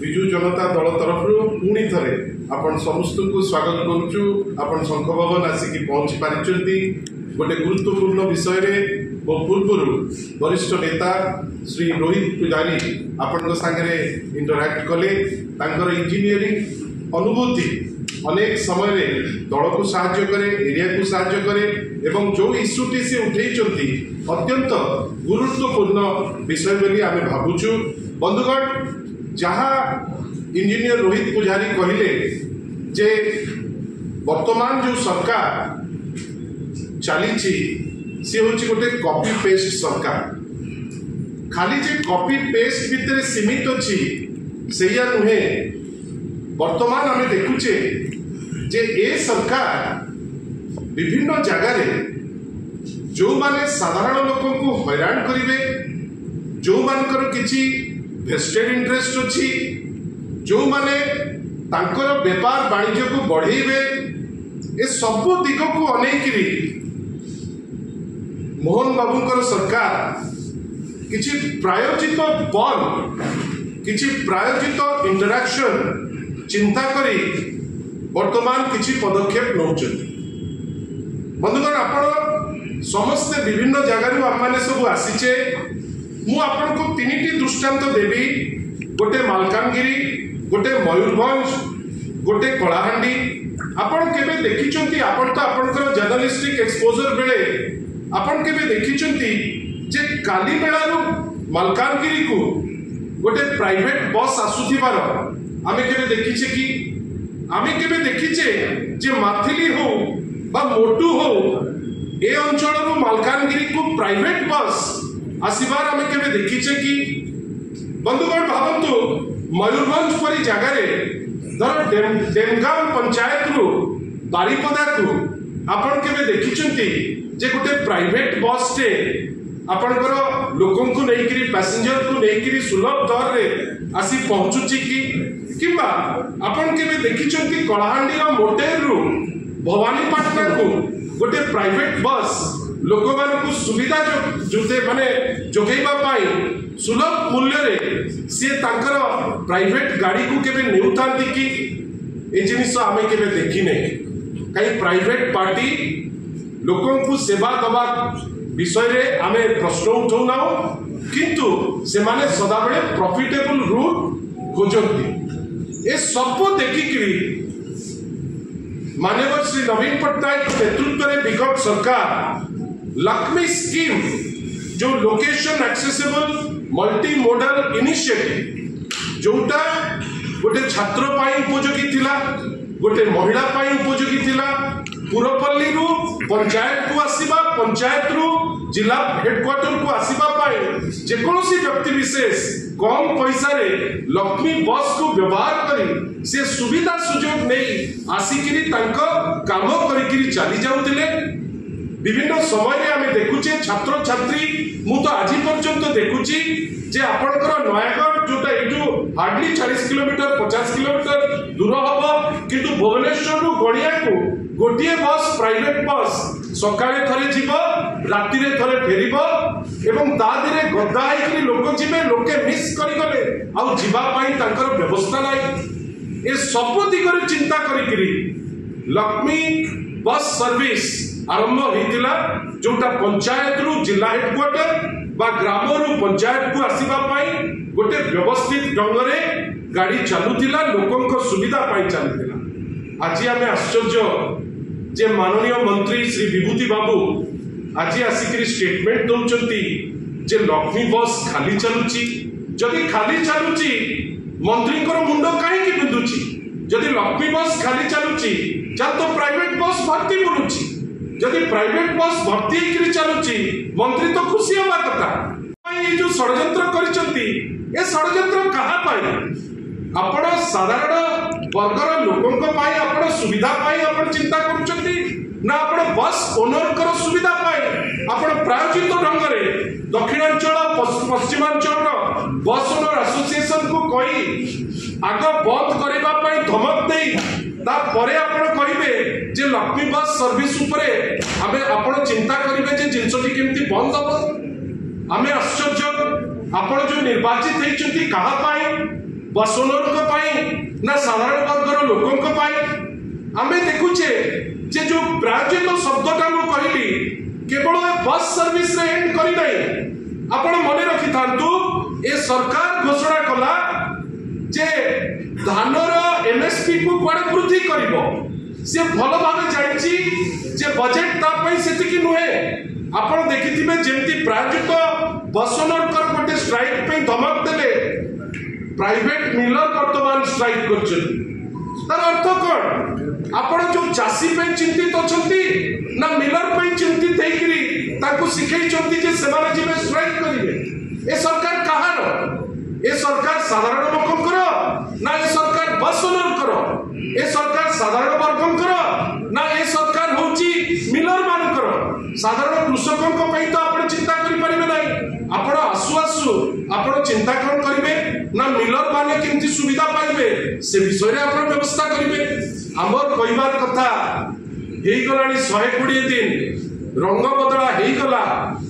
विजु जनता दल तरफ पुणी थे आपण समस्त को स्वागत करुचु। आपण शंख भवन आसिक पहुंची पारिचंती। गोटे गुरुत्वपूर्ण विषय रे मो पूर्व वरिष्ठ नेता श्री रोहित पुजारी आपण सांगे इंटराक्ट कले। तांकर इंजीनियरिंग अनुभूति अनेक समय रे दल को साहाय्य करे, एरिया को साहाय्य करे एवं जो इश्यूटी से उठेइचंती अत्यंत गुरुत्वपूर्ण विषय बोली आमे भाबुचु। बंधुगण, जहाँ इंजीनियर रोहित पुजारी कहले जे वर्तमान जो सरकार चली सी हूँ गोटे कॉपी पेस्ट सरकार। खाली जे कॉपी पेस्ट भितर सीमित अच्छी से नुहे। वर्तमान आम देखुचे जे ए सरकार विभिन्न जगार जो माने साधारण लोक को हैरान करेंगे, जो मानकर किसी वेस्टेड इंटरेस्ट अच्छी, जो माने तांकर व्यापार वाणिज्य को बढ़ेबे, ए सब दिग को अनेकरी मोहन बाबूंकर सरकार किसी प्रायोजित बल, किसी प्रायोजित इंटरैक्शन चिंता करी वर्तमान किसी पदक्षेप नौचंती। बंधुगण, आपण समस्ते विभिन्न जगार आम मैंने सब आसीचे। मु आपन को तीनिटी दृष्टांत देवी। गोटे मालकानगिरी, गोटे मयूरभंज, गोटे कलाहांडी। आपण केबे देखिचंती? आपण तो आपनकर जर्नलिस्टिक एक्सपोजर बेले आपण केबे देखिचंती जे काली मेळारू मालकानगिरी को गोटे प्राइवेट बस आसुथिबार आमे केबे देखिचे कि? आमे केबे देखिचे जे माथिली हो बा मोटू हो ए अंचलरू मालकानगिरी को प्राइवेट बस आसीबार आमे केबे देखिचे कि? बंधुगण, भावंतु मयूरभंज परी जगार धर डेमगाम पंचायत रु बारिपदा को आपण केबे देखिचंती जे गोटे प्राइवेट बस टे आपणकर लोकन को नेकरी, पैसेंजर को नेकरी सुलभ दर रे आसी पहुंचुची कि? किंबा आपण केबे देखिचंती कलाहांडी रो मोटेर रु भवानीपाटना को गोटे प्राइवेट बस लोक मान सुविधा जोते माने जोगेबा पाई सुलभ मूल्य रे सी तांकर प्राइवेट गाड़ी को केबे नेउतांती कि? ए जिनिस आमे केबे देखि नै। कई प्राइवेट पार्टी लोकन को सेवा दबा विषय रे आमे प्रश्न उठाउ ना, किंतु से माने सदाबेले प्रॉफिटेबल रूट खोजती। ए सब देखिकी माननीय श्री नवीन पट्टनायक नेतृत्व में विगत सरकार लक्ष्मी स्कीम जो location accessible multi modal initiative जोटा गोटे छात्र पाई उपयोगी थिला, गोटे महिला पाई उपयोगी थिला। पुरपल्ली रु पंचायत को आसीबा, पंचायत रु जिला हेडक्वार्टर को आसीबा पाई जेकोसी व्यक्ति विशेष कम पैसा रे लक्ष्मी बस को व्यवहार करी से सुविधा सुजोग नहीं आसिकिरी तांको काम करिकिरी चली जाउतिले। विभिन्न समय रे आमे देखुचे छात्र छात्री, मु तो आज पर्यंत देखुची जे आपनकर नयागढ़ जोटा एटू हार्डली 40 किलोमीटर 50 किलोमीटर दूर हबो, किंतु भुवनेश्वर रु गड़िया को गोटे बस प्राइवेट बस सकाळे थरे जीवो, राति रे थरे फेरिबो एवं ता दिरे गद्दा आइकरी लोक जीवे, लोके मिस करि गले आ जीवा पाई तांकर व्यवस्था नाही। ए सब दिगरे चिंता करिकरी लक्ष्मी बस सर्विस आरंभ होइतिला जोटा पंचायत रु जिला हेडक्वार्टर बा ग्राम रु पंचायत को आसीबा पाई गोटे व्यवस्थित ढंग रे गाड़ी चलुतिला, लोकन को सुविधा पाई चलुतिला। आज आमे आश्चर्य जे माननीय मंत्री श्री विभूति बाबू आज आसिक स्टेटमेंट दौरान जे लक्ष्मी बस खाली चलुची। जदि खाली चलुची मंत्री मुंड कहीं बिंदुची? जदि लक्ष्मी बस खाली चलुची चल तो प्राइवेट बस भर्ती बुलुची। जदि प्राइवेट बस भर्ती होकर चलुची मंत्री तो खुशी हवा कथा। ये जो षड्यंत्र करिसंती ए षड्यंत्र कहा पाई? आपण साधारण वर्गर लोकन को पाई आपण सुविधा पाई आपण चिंता करूचंती ना आपण बस ओनर कर सुविधा पाई आपण प्रायोजित ढंग रे दक्षिणांचल पश्चिमांचल बस ओनर एसोसिएशन को कही आग बंद करबा पाई धमक देई ता परे आपण कहिबे जे लक्ष्मी बस सर्विस उपरे आमे आपण चिंता करिवे जे जिंसटी केमती बंद हबो। आमे आश्चर्य आपण जो निर्वाचित हेचंती कहा पाई बस ओनर ना साधारण वर्गर लोकों आमे देखुचे जे जो प्रायोजित शब्दटा मु कहली केवल बस सर्विस रे एंड करी नाही। आपण मने रखि थांतु ए सरकार घोषणा कला जे धानर एमएसपी को कुआडे वृद्धि करिवो से भल भावे जानिछि जे बजेट ता पई सेतिकी नुहे। आपण देखिथिबे जेंति प्रायोजित बस ओनर कर गोटे स्ट्राइक पे धमक देले प्राइवेट मिलर वर्तमान स्ट्राइक करछन तार अर्थ कौन आपण जो चासी पे चिंतित अछंती ना मिलर पे चिंतित हेकरी ताकू सिखै छंती जे सेमाने जिवे स्ट्राइक करिवे। ए सरकार कहार ए सरकार साधारण लोकंकर ना ए सरकार बस ओनर करो ए सरकार साधारण वर्गंकर ना ए सरकार होची मिलर मानकर साधारण कृषकों को पई तो आपण चिंता करि परिबे नाही। आपण आसु आसु आपण चिंता कोन करिवे ना मिलर माने केमती सुविधा पाइबे से विषय रे आपण व्यवस्था करिवे। हमर कहिबार कथा हेई गलानी 120 दिन रंग बदला हेई गला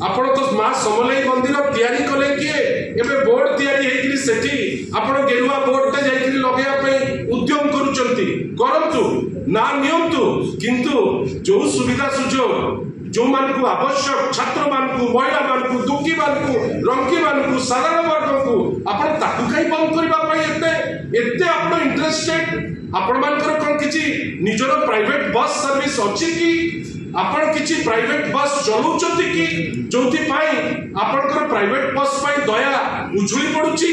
आपण तो मां समलेई मंदिर तयारी कले किए एबे बोर्ड तयारी हेकरी सेठी आपण गेरुआ बोर्ड टे जाईकरी लगेया पे उद्यम करूचंती करंतु ना नियंतु किंतु जो सुविधा सुजोग जो मान को आवश्यक छात्र मान को महिला मान को दुखी मान को रंकी मान को साधारण वर्ग को आपण ताकू कई बंद करबा पई एते आपण इंटरेस्टेड आपण मानकर कोन किछि निजर प्राइवेट बस सर्विस अछि कि आपण किछि प्राइवेट बस चलौचंती कि जोथि पाई आपणकर प्राइवेट बस पाई दया उजुली पडुछि।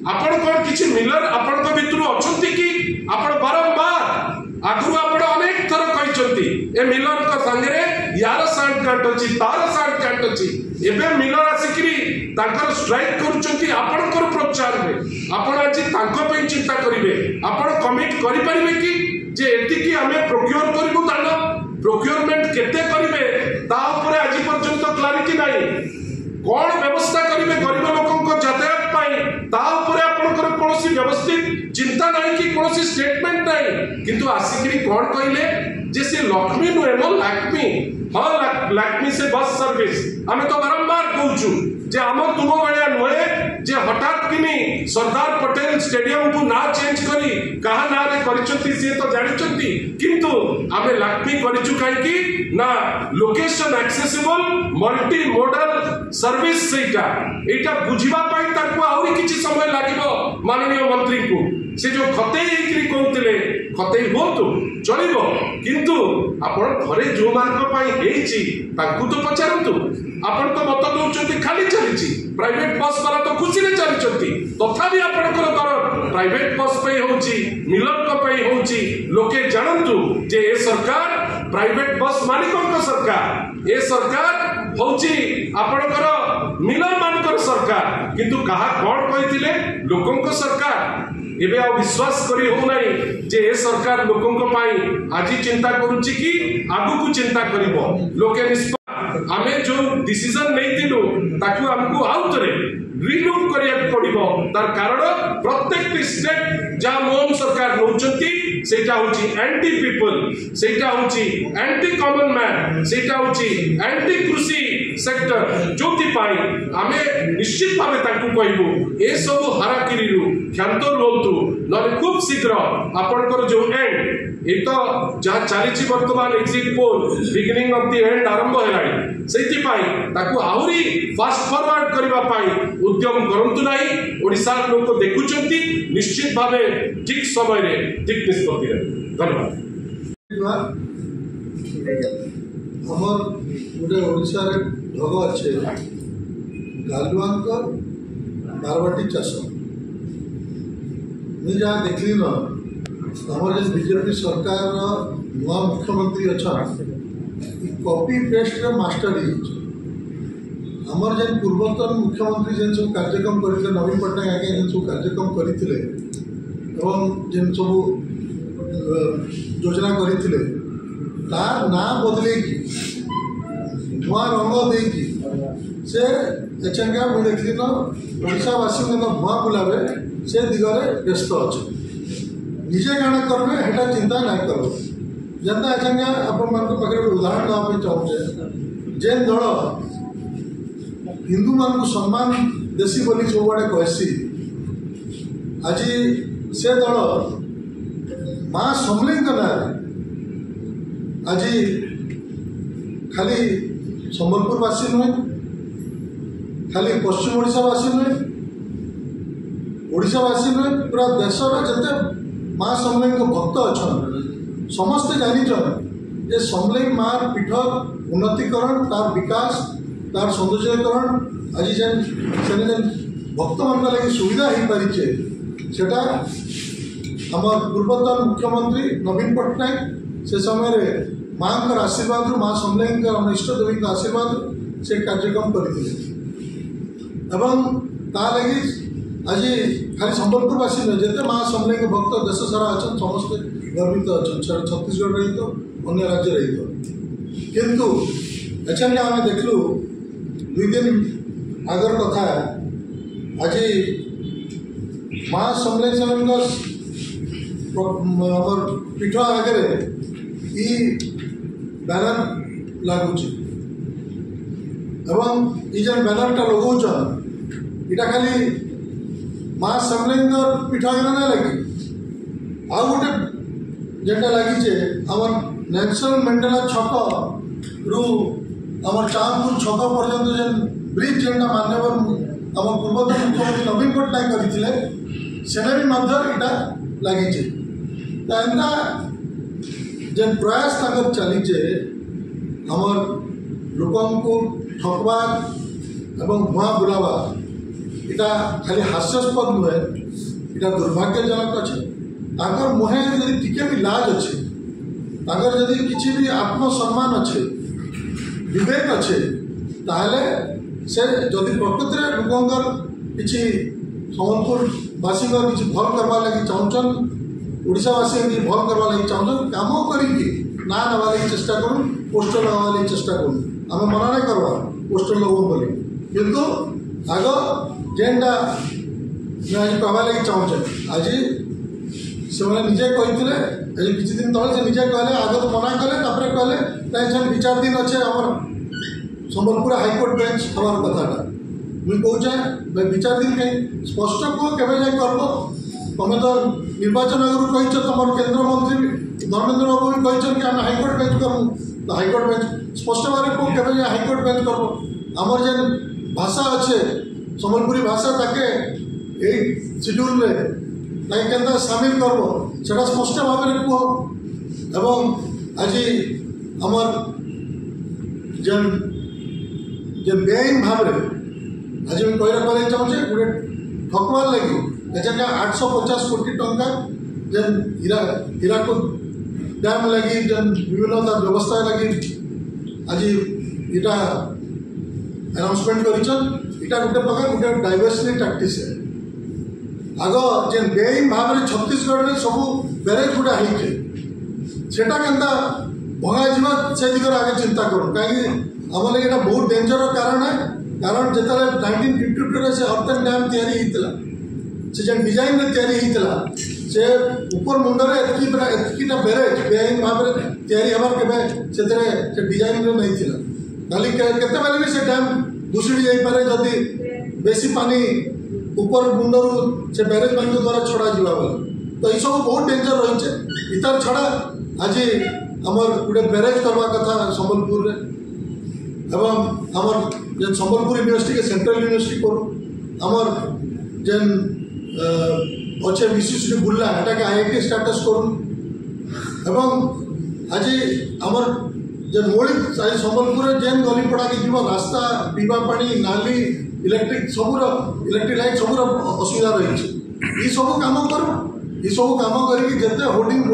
आपण कोन किछि मिलर आपण को भितरु अछंती कि आपण बारंबार आगु आपण अनेक थर कहिचंती ए मिलर का संगे यार साइड काट अछि तार साइड काट अछि एबे मिलर आसिकरी ताकर स्ट्राइक करूचंती आपणकर प्रचार रे आपण आज तांको पे चिंता करिवे आपण कमिट करि परिबे कि जे एति कि हमें प्रोक्योर करिवु दान प्रोक्योरमेंट केते करिवे ता ऊपर आज पर्यंत क्लैरिटी नाही कोन व्यवस्था करिवे गरीब लोकन को यातायात पाई ता ऊपर आपणकर कोनोसी व्यवस्थित चिंता नाही कि कोनोसी स्टेटमेंट नाही किंतु आसिकरी कोन कहिले जे से लक्ष्मी नु एमो लाक्ष्मी हां लाक्ष्मी से बस सर्विस हमें तो बारंबार कहूछु जे हम तुम बेलिया नुहे जे हठात किनी सरदार पटेल स्टेडियम को ना चेंज करी कहा ना रे करिसंती से तो जानिसंती किंतु हमें लाक्ष्मी करिछु काई कि ना location accessible multi modal service सेटा एटा बुझिबा पाई ताको आउरी किछि समय लागिबो माननीय मंत्री को से जो खतेई हेकरी कहउतले खतेई होतु चलिबो किंतु आपण घरे जो मार्ग पाई हेची ताकू तो पचारंतु आपण तो मत दउचंती खाली चलीची प्राइवेट बस वाला तो खुशी रे चलीचंती तथापि आपणकर दर प्राइवेट बस पे होची मिलर को पे होची लोके जानंतु जे ए सरकार प्राइवेट बस मालिकों सरकार ए सरकार होची आपणकर मिलर मानकर सरकार किंतु कहा कोन कहिथिले लोकों को सरकार एबे आ विश्वास करी हो नाही जे ए सरकार लोकों को पाई आजी चिंता करूची कि आगु को चिंता करिवो लोके आमे जो डिसीजन नैतिलु ताकू हमको आउतरे रिलुक करिया पड़िबो तार कारण प्रत्येक स्टेट जा मोहन सरकार नौचंती सेटा होची एंटी पीपल सेटा होची एंटी कॉमन मैन सेटा होची एंटी कृषि सेक्टर जोति पाई आमे निश्चित भावे ताकू कहबो ए सब हाराकिरी रु क्षांत रोलतु नले खूब शीघ्र आपनकर जो एंड ए तो जा चालीची वर्तमान exit poll beginning of the end आरंभ हेलानी सेति पाई ताकू आहुरी फास्ट फॉरवर्ड करबा पाई उद्यम करंतु नाही ओडिसा लोक देखुचंती निश्चित भावे ठीक समय रे ठीक निष्पत्ति रे धन्यवाद। हमर गोटे ओडिसा रे ढग अच्छे गालुआंकर बारवाटी चाष मुझे जहाँ देखली न हमर जे बीजेपी सरकार नुआ मुख्यमंत्री अच्छा कॉपी पेस्ट रे मास्टर हमर जेन पूर्वतन मुख्यमंत्री जेन सब कार्यक्रम करते नवीन पट्टनायक आगे जेन सब कार्यक्रम करते जेन सब योजना करते तार ना बदले नुआ रंग देकी से एचंगा मुझे देखली न ओडावासी भुआ बुलावे से दिगरे व्यस्त अच्छे निजे काण करबे हेटा चिंता ना करो जनता एचंगा आपण मान पाखे उदाहरण देवा चाहूचे जेन दल हिंदू मान को सम्मान देसी बोली जो बड़े कहसी आज से दल माँ समलेई ना आज खाली संबलपुरवासी नुहे खाली पश्चिम ओडिशावासी नुहे ओडिशावासी नुहे पूरा देश जिते माँ समलेई भक्त अच्छा समस्ते जान जे समलेई माँ पीठ उन्नतिकरण तार विकास तार सौंदर्यकरण आज जेन भक्त मान लगे सुविधा हो पारिछे सेटा आमर पूर्वतन मुख्यमंत्री नवीन पट्टनायक से समय माँ आशीर्वाद माँ समलेई आम इष्टदेवी आशीर्वाद से कार्यक्रम करते लगी आज खाली संबलपुरवासी नुहे जिते माँ समलेई भक्त देश सारा अच्छा समस्ते गर्वित अच्छा छत्तीसगढ़ रही तो अन्य राज्य रही तो किंतु अच्छा आम देखलु 2 दिन आगर कथा आज माँ समलेई पीठ आगे बैनर लगुच जेन बैनरटा लगौन इटा खाली माँ समलेई पीठ आगे ना लगी आउ गोटे जेटा लगी आम नेल्सन मंडेला छक रु आम चांदपुर छक पर्यंत जेन ब्रिज जेनटा मान्यवर आम पूर्वतन मुख्यमंत्री नवीन पट्टनायक करते सेना भी इटा लगी एंता जेन प्रयास तक चलीचे आमर लोक को ठकवा एवं भुआ बुलावा इटा खाली हास्यास्पद नुहे इटा दुर्भाग्यजनक अच्छे ताकर मुहे यदि टिके भी लाज अच्छे ताकर यदि किसी भी आत्मसम्मान अच्छे विवेक अच्छे ताहले से जदि प्रकृति में लोकंर किसी संबलपुरवासी किसी भल करवा लगी चाहन ओडिशावासी किसी भल करवा लगी चाहन काम करी ना नवा लगी चेष्टा करूँ पोस्टर लगा लगी चेष्टा करूँ आम मना नहीं करवा पोस्टर लगो बोली किंतु आग जेनटा आज कहवा लगी चाहूचे आज से निजे कहते आज किसी दिन तले से निजे कहले आग तो मना कले कहले नहीं विचार दिन अच्छे आम संबलपुर हाईकोर्ट बेंच हमार कथाटा मुझे कहे विचार दिन कहीं स्पष्ट कह के कर तुम तो निर्वाचन आगु कही तुम केन्द्र मंत्री धर्मेन्द्र बाबू भी कही कि आम हाईकोर्ट बेंच करूँ तो हाईकोर्ट बेंच स्पष्ट भाव कह के हाईकोर्ट बेंच कर आमर जेन भाषा अच्छे संबलपुरी भाषा ताके शेड्यूल के सामिल कर से स्पष्ट भाव कह एवं आज आमर जेन जे बेआईन भाव आज मैं कह चाहूँचे गोटे ठकवार लगी जैसे 850 कोटी टंका जेन हीराकुद डैम लगी जेन विभिन्न व्यवस्था लगी आज इटा अनाउंसमेंट करा गोटे प्रकार गोटे डाइवर्सिटी टैक्टिस है आग जेन बेआईन भाव में छत्तीसगढ़ में सब बैरेज गुड़ा होते केन्ता भंगा जीवा से दिगरे आगे चिंता करूँ कहीं आम लगे बहुत डेंजर कारण है कारण जो 1952 से हरतन डैम या जेन डिजाइन में या से ऊपर मुंडे एतकीटा बैरेज बेआईन भाव में या डिजाइन में नहीं था खाली केतबेले भी से डैम दूसरी जापे जदि बेसी पानी ऊपर मुंडर से बैरेज मान द्वारा छड़ा जावा बोले तो ये सब बहुत डेंजर रही इतार छड़ा आज आमर गोटे बैरेज करवा कथा संबलपुर एवं आमर जेन संबलपुर यूनिवर्सिटी के सेंट्रल यूनिवर्सिटी करूँ आमर जेन अच्छे विशिष्ट बुर्ला एटा के IIT स्टेटस करूँ एवं आज आमर जेन मौलिक आज संबलपुर जेन गलीपड़ा के जीव रास्ता पीवा पानी नाली इलेक्ट्रिक सबूर इलेक्ट्रिक लाइट सबूर असुविधा रही सब कम करूँ ये सब कम करके जिते होर्डिंग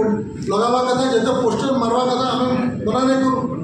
लगावा कथा जिते पोस्टर मारवा कथा आम मना नहीं करूँ